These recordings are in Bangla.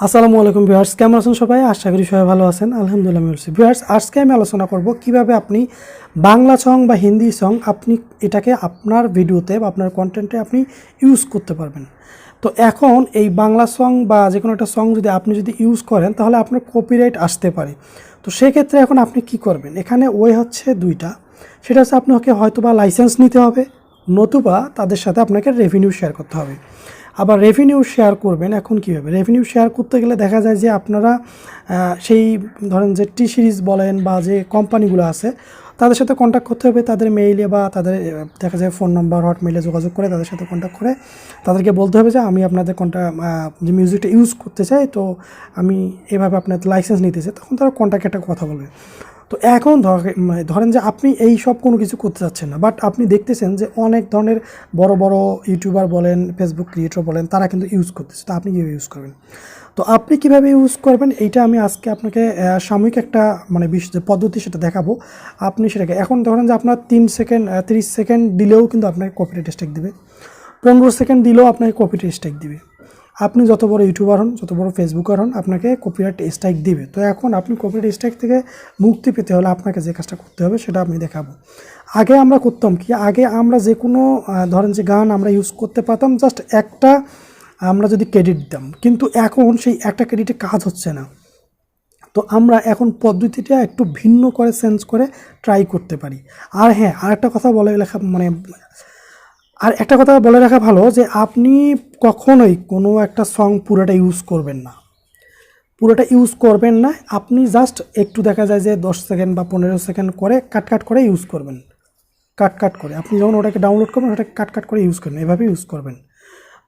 আসসালামু আলাইকুম ভিউয়ার্স, কেমন আছেন সবাই? আশা করি সবাই ভালো আছেন। আলহামদুলিল্লাহ আমি বলছি। ভিউয়ার্স, আজকে আমি আলোচনা করব কিভাবে আপনি বাংলা সং বা হিন্দি সং আপনি এটাকে আপনার ভিডিওতে বা আপনার কন্টেন্টে আপনি ইউজ করতে পারবেন। তো এখন এই বাংলা সং বা যে কোনো একটা সং আপনি যদি ইউজ করেন তাহলে আপনার কপিরাইট আসতে পারে। তো সেক্ষেত্রে এখন আপনি কি করবেন? এখানে ওয়ে হচ্ছে দুইটা। সেটা হচ্ছে আপনাকে হয়তো বা লাইসেন্স নিতে হবে, নতুবা তাদের সাথে আপনাকে রেভিনিউ শেয়ার করতে হবে। আবার রেভিনিউ শেয়ার করবেন এখন কীভাবে? রেভিনিউ শেয়ার করতে গেলে দেখা যায় যে আপনারা সেই ধরেন যে টি সিরিজ বলেন বা যে কোম্পানিগুলো আছে তাদের সাথে কন্ট্যাক্ট করতে হবে, তাদের মেইলে বা তাদের দেখা যায় ফোন নাম্বার হটমেইলে যোগাযোগ করে তাদের সাথে কন্ট্যাক্ট করে তাদেরকে বলতে হবে যে আমি আপনাদের যে মিউজিকটা ইউজ করতে চাই, তো আমি এভাবে আপনাদের লাইসেন্স নিতে চাই। তখন তারা কন্ট্যাক্টে একটা কথা বলবে। তো এখন ধরেন যে আপনি এই সব কোনো কিছু করতে চাচ্ছেন না, বাট আপনি দেখতেছেন যে অনেক ধরনের বড় বড় ইউটিউবার বলেন, ফেসবুক ক্রিয়েটর বলেন, তারা কিন্তু ইউজ করতেছে। তো আপনি কীভাবে ইউজ করবেন? তো আপনি কীভাবে ইউজ করবেন এইটা আমি আজকে আপনাকে সাময়িক একটা বিশেষ যে পদ্ধতি সেটা দেখাবো। আপনি সেটাকে এখন ধরেন যে আপনার 30 সেকেন্ড দিলেও কিন্তু আপনাকে কপিরাইট স্ট্রাইক দেবে, 15 সেকেন্ড দিলেও আপনাকে কপিরাইট স্ট্রাইক দিবে। আপনি যত বড় ইউটিউবার হন, যত বড় ফেসবুকার হন, আপনাকে কপিরাইট স্ট্রাইক দিবে। তো এখন আপনি কপিরাইট স্ট্রাইক থেকে মুক্তি পেতে হলে আপনাকে যে কাজটা করতে হবে সেটা আমি দেখাবো। আগে আমরা করতাম কি, আগে আমরা যে কোনো ধরেন যে গান আমরা ইউজ করতে পারতাম, জাস্ট একটা আমরা যদি ক্রেডিট দিতাম, কিন্তু এখন সেই একটা ক্রেডিটে কাজ হচ্ছে না। তো আমরা এখন পদ্ধতিটা একটু ভিন্ন করে চেঞ্জ করে ট্রাই করতে পারি। আর হ্যাঁ, আরেকটা কথা একটা কথা বলে রাখা ভালো যে আপনি কখনোই কোনো একটা সং পুরোটা ইউজ করবেন না। আপনি জাস্ট একটু দেখা যায় যে 10 সেকেন্ড বা 15 সেকেন্ড করে কাট করে ইউজ করবেন। কাট করে আপনি যখন ওটাকে ডাউনলোড করবেন ওটাকে কাট করে ইউজ করবেন, এভাবে ইউজ করবেন।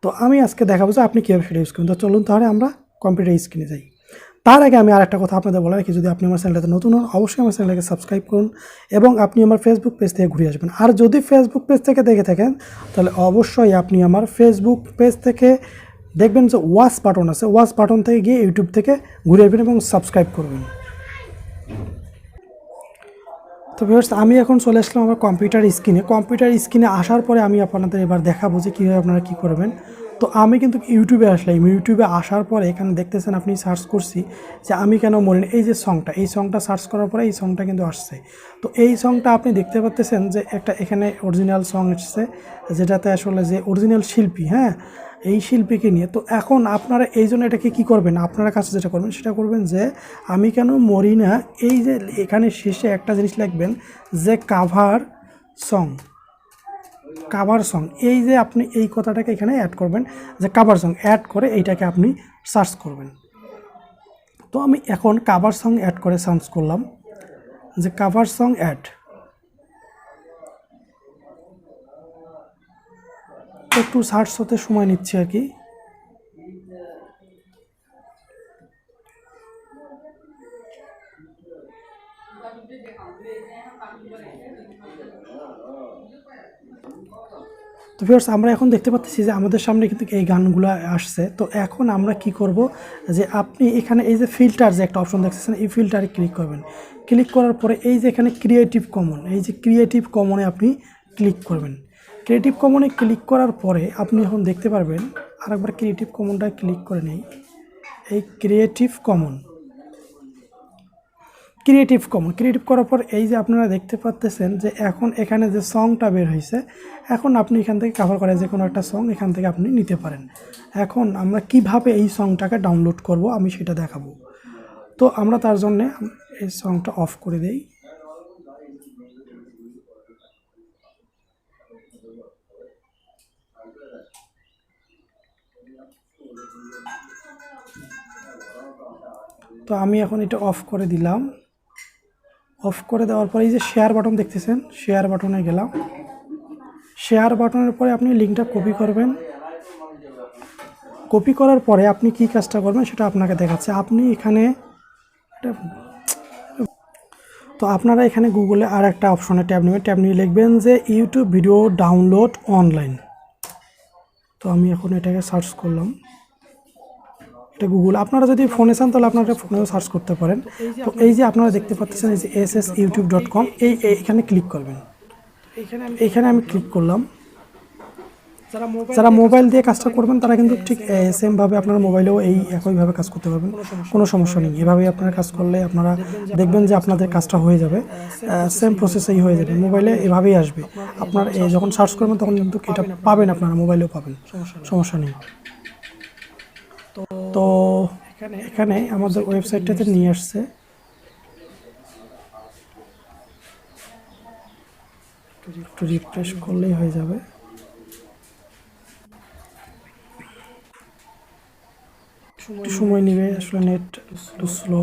তো আমি আজকে দেখাবো যে আপনি কীভাবে সেটা ইউজ করবেন। তো চলুন তাহলে আমরা কম্পিউটার স্ক্রিনে যাই। তার আগে আমি আরেকটা কথা আপনাদের বলে রাখি, যদি আপনি আমার চ্যানেলটাতে নতুন হন অবশ্যই আমার চ্যানেলটাকে সাবস্ক্রাইব করুন এবং আপনি আমার ফেসবুক পেজ থেকে ঘুরে আসবেন। আর যদি ফেসবুক পেজ থেকে দেখে থাকেন তাহলে অবশ্যই আপনি আমার ফেসবুক পেজ থেকে দেখবেন যে ওয়াচ বাটন আছে, ওয়াচ বাটন থেকে গিয়ে ইউটিউব থেকে ঘুরে আসবেন এবং সাবস্ক্রাইব করবেন। তো ভিউয়ার্স, আমি এখন চলে আসলাম আমার কম্পিউটার স্ক্রিনে আসার পরে আমি আপনাদের এবার দেখাবো যে কীভাবে আপনারা কী করবেন। তো আমি কিন্তু ইউটিউবে আসলাম। ইউটিউবে আসার পরে এখানে দেখতেছেন আপনি সার্চ করছি যে আমি কেন মরি না, এই যে এই সংটা সার্চ করার পরে এই সংটা কিন্তু আসছে। তো এই সংটা আপনি দেখতে পাচ্ছেন যে একটা এখানে অরিজিনাল সং এসেছে, যেটাতে আসলে যে অরিজিনাল শিল্পী, হ্যাঁ, এই শিল্পীকে নিয়ে। তো এখন আপনারা এই জন্য এটাকে কী করবেন, আপনারা কাছে যেটা করবেন সেটা করবেন যে আমি কেন মরি না, এই যে এখানে শেষে একটা জিনিস লিখবেন যে কাভার সং, এই যে আপনি এই কথাটাকে এখানে অ্যাড করবেন যে কাভার সং, অ্যাড করে এইটাকে আপনি সার্চ করবেন। তো আমি এখন কাভার সং অ্যাড করে সার্চ করলাম যে কাভার সং অ্যাড। একটু সার্চ হতে সময় নিচ্ছে আর কি। তো ভিউয়ার্স, আমরা এখন দেখতে পাচ্ছি যে আমাদের সামনে কিন্তু এই গানগুলো আসছে। তো এখন আমরা কি করব যে আপনি এখানে এই যে ফিল্টার যে একটা অপশন দেখতেছেন, এই ফিল্টারে ক্লিক করবেন। ক্লিক করার পরে এই যে এখানে ক্রিয়েটিভ কমনে আপনি ক্লিক করবেন। ক্রিয়েটিভ কমনে ক্লিক করার পরে আপনি এখন দেখতে পারবেন, আরেকবার ক্রিয়েটিভ কমনটা ক্লিক করে নেই। এই ক্রিয়েটিভ করার পর এই যে আপনারা দেখতে পাচ্ছেন যে এখন এখানে যে সংটা বের হয়েছে, এখন আপনি এখান থেকে কভার করে যে কোনো একটা সং এখান থেকে আপনি নিতে পারেন। এখন আমরা কিভাবে এই সংটাকে ডাউনলোড করব আমি সেটা দেখাবো। তো আমরা তার জন্য এই সংটা অফ করে দেই। তো আমি এখন এটা অফ করে দিলাম। অফ করে দেওয়ার পরে এই যে শেয়ার বাটন দেখতেছেন, শেয়ার বাটনে গেলাম। শেয়ার বাটনের পরে আপনি লিঙ্কটা কপি করবেন। কপি করার পরে আপনি কি কাজটা করবেন সেটা আপনাকে দেখাচ্ছে। আপনি এখানে তো আপনারা এখানে গুগলে আর একটা অপশনে ট্যাব নিয়ে লিখবেন যে ইউটিউব ভিডিও ডাউনলোড অনলাইন। তো আমি এখন এটাকে সার্চ করলাম। এটা গুগল, আপনারা যদি ফোনে চান তাহলে আপনারা ফোনেও সার্চ করতে পারেন। তো এই যে আপনারা দেখতে পাচ্ছেন এই যে ssyoutube.com, এখানে ক্লিক করবেন। এখানে আমি ক্লিক করলাম। যারা মোবাইল দিয়ে কাজটা করবেন তারা কিন্তু ঠিক সেমভাবে আপনার মোবাইলেও এই একইভাবে কাজ করতে পারবেন, কোনো সমস্যা নেই। এভাবেই আপনারা কাজ করলে আপনারা দেখবেন যে আপনাদের কাজটা হয়ে যাবে, সেম প্রসেসেই হয়ে যাবে, মোবাইলে এভাবেই আসবে। আপনার যখন সার্চ করবেন তখন কিন্তু এটা পাবেন, আপনারা মোবাইলেও পাবেন, সমস্যা নেই। তো এখানে আমাদের ওয়েবসাইটটাতে নিয়ে আসছে, একটু রিফ্রেশ করলেই হয়ে যাবে। একটু সময় নেবে, আসলে নেট একটু স্লো।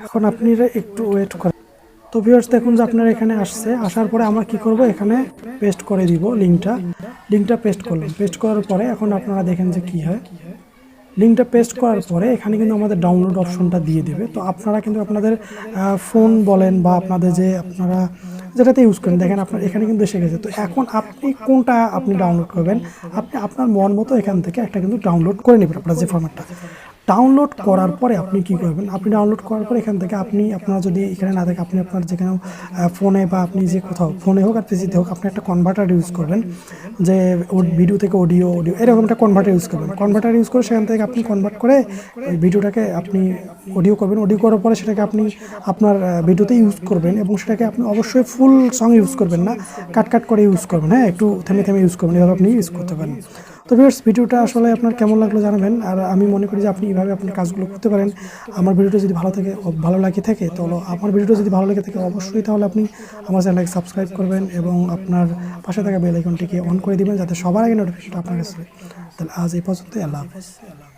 এখন আপনারা একটু ওয়েট করেন। তো ভিউয়ার্স দেখুন যে আপনার এখানে আসছে, আসার পরে আমরা কি করব, এখানে পেস্ট করে দিব লিঙ্কটা পেস্ট করলাম। পেস্ট করার পরে এখন আপনারা দেখেন যে কি হয়। লিঙ্কটা পেস্ট করার পরে এখানে কিন্তু আমাদের ডাউনলোড অপশনটা দিয়ে দেবে। তো আপনারা কিন্তু আপনাদের ফোন বলেন বা আপনাদের যে আপনারা যেটাতে ইউজ করেন, দেখেন আপনার এখানে কিন্তু এসে গেছে। তো এখন আপনি কোনটা আপনি ডাউনলোড করবেন, আপনি আপনার মন মতো এখান থেকে একটা কিন্তু ডাউনলোড করে নেবেন আপনার যে ফরম্যাটটা। ডাউনলোড করার পরে আপনি কি করবেন, আপনি ডাউনলোড করার পরে এখান থেকে আপনি আপনার যদি এখানে না থাকে, আপনি আপনার যেখানে ফোনে বা আপনি যে কোথাও ফোনে হোক আর পিসিতে হোক, আপনি একটা কনভার্টার ইউজ করবেন, যে ভিডিও থেকে অডিও এরকম একটা কনভার্টার ইউজ করবেন। কনভার্টার ইউজ করে সেখান থেকে আপনি কনভার্ট করে ওই ভিডিওটাকে আপনি অডিও করবেন। অডিও করার পরে সেটাকে আপনি আপনার ভিডিওতে ইউজ করবেন, এবং সেটাকে আপনি অবশ্যই ফুল সং ইউজ করবেন না, কাট করে ইউজ করবেন। হ্যাঁ, একটু থেমে ইউজ করবেন, এভাবে আপনি ইউজ করতে পারেন। তো ভিউয়ার্স ভিডিওটা আসলে আপনার কেমন লাগলো জানাবেন। আর আমি মনে করি যে আপনি এইভাবে আপনার কাজগুলো করতে পারেন। আমার ভিডিওটা যদি ভালো লাগে থাকে, তো আমার ভিডিওটা যদি ভালো লেগে থাকে অবশ্যই তাহলে আপনি আমার চ্যানেলকে সাবস্ক্রাইব করবেন এবং আপনার পাশে থাকা বেল আইকনটিকে অন করে দিবেন, যাতে সবার আগে নোটিফিকেশনটা আপনার কাছে। তাহলে আজ এই পর্যন্তই, আল্লাহ হাফেজ।